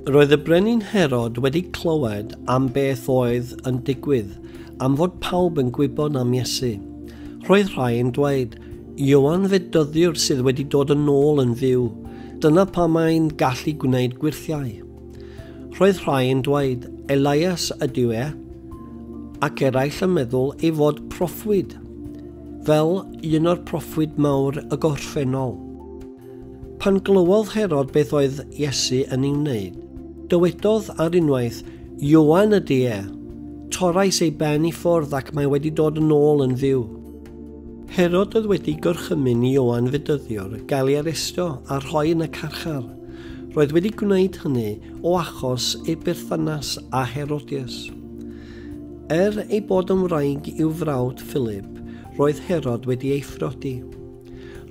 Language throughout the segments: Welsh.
Roedd y brenin Herod wedi clywed am beth oedd yn digwydd, am fod pawb yn gwybod am Iesu. Roedd rhai yn dweud, Ioan Fedyddiwr sydd wedi dod yn ôl yn fyw, dyna pa mae'n gallu gwneud gwirthiau. Roedd rhai yn dweud, Elias ydyw e, ac eraill yn meddwl ei fod proffwyd, fel un o'r proffwyd mawr y gorffennol. Pan glywodd Herod beth oedd Iesu yn ei wneud, dywedodd ar unwaith, Ioan ydy e, torais ei ben i ffwrdd ac mae wedi dod yn ôl yn fyw. Herod oedd wedi gorchymyn Ioan Fedyddiwr gael ei arestio a rhoi yn y carchar. Roedd wedi gwneud hynny o achos ei berthynas â Herodias. Ei bod yn wraig i'w frawd Philip, roedd Herod wedi ei phrodi.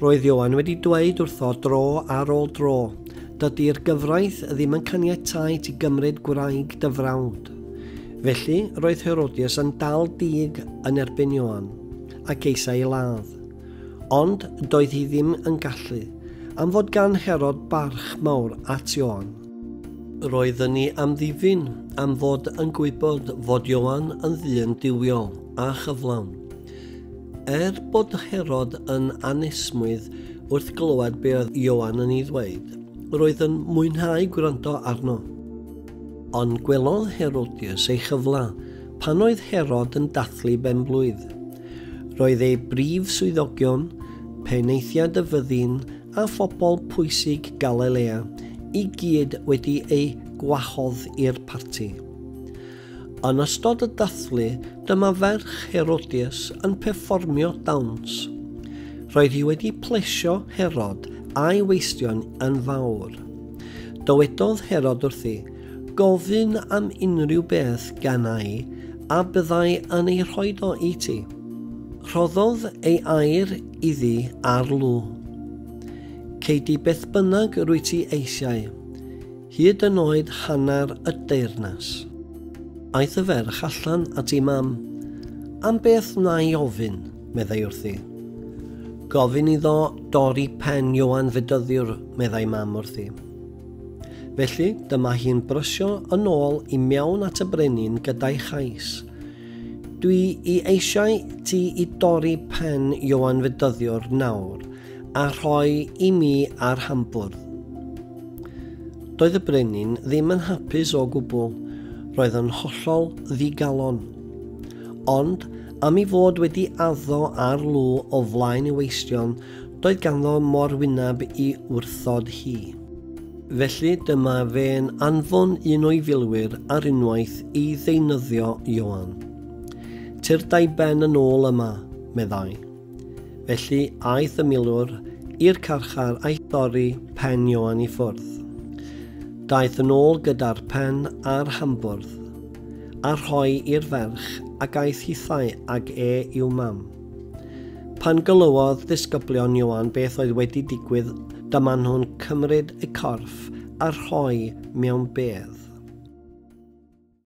Roedd Ioan wedi dweud wrtho dro ar ôl dro, dydy'r gyfraith ddim yn caniatáu i gymryd gwraig dy frawd. Felly roedd Herodias yn dal dig yn erbyn Ioan, ac eisiau ei ladd. Ond doedd hi ddim yn gallu, am fod gan Herod barch mawr at Ioan. Roedden ni am ddifyn am fod yn gwybod fod Ioan yn ddyn diwiol a chyflawn. Bod Herod yn anesmwydd wrth glywed be oedd Ioan yn ei ddweud, roedd yn mwynhau gwrando arno. Ond gwelodd Herodias ei chyfla pan oedd Herod yn dathlu benblwydd. Roedd ei brif swyddogion, penaethiad y fyddin a phobl pwysig Galilea i gyd wedi ei gwahodd i'r parti. Yn ystod y dathlu, dyma ferch Herodias yn perfformio dawns. Roedd hi wedi plesio Herod a'i weistion yn fawr. Dywedodd Herod wrthi, gofyn am unrhyw beth gannai a byddai yn ei rhoid o i ti. Rhoddodd ei air iddi ar lw. Ceidi beth bynnag rwy ti eisiau, hyd yn oed hanner y deyrnas. Aeth y ferch allan at ei mam. Am beth na i ofyn, meddai wrthi. Gofyn iddo dorri pen Ioan Fedyddiwr, meddai mam wrthi. Felly, dyma hi'n brysio yn ôl i mewn at y brenin gyda'i chais. Dwi i eisiau ti i dorri pen Ioan Fedyddiwr nawr a rhoi i mi ar hambwrdd. Doedd y brenin ddim yn hapus o gwbl, roedd yn hollol ddigalon. Ond, am ei fod wedi addo ar lw o flaen ei weistion, doedd ganddo mor wyneb i wrthod hi. Felly dyma fe'n anfon un o'i filwyr ar unwaith i ddeunyddio Ioan. Tirdai ben yn ôl yma, meddai. Felly aeth y milwr i'r carchar a'i dorri pen Ioan i ffwrdd. Daeth yn ôl gyda'r pen a'r hambwrdd, a rhoi i'r ferch ac aeth hithau ag i'w mam. Pan gylywodd disgyblion Ioan beth oedd wedi digwydd, dyma nhw'n cymryd y corff a rhoi mewn bedd.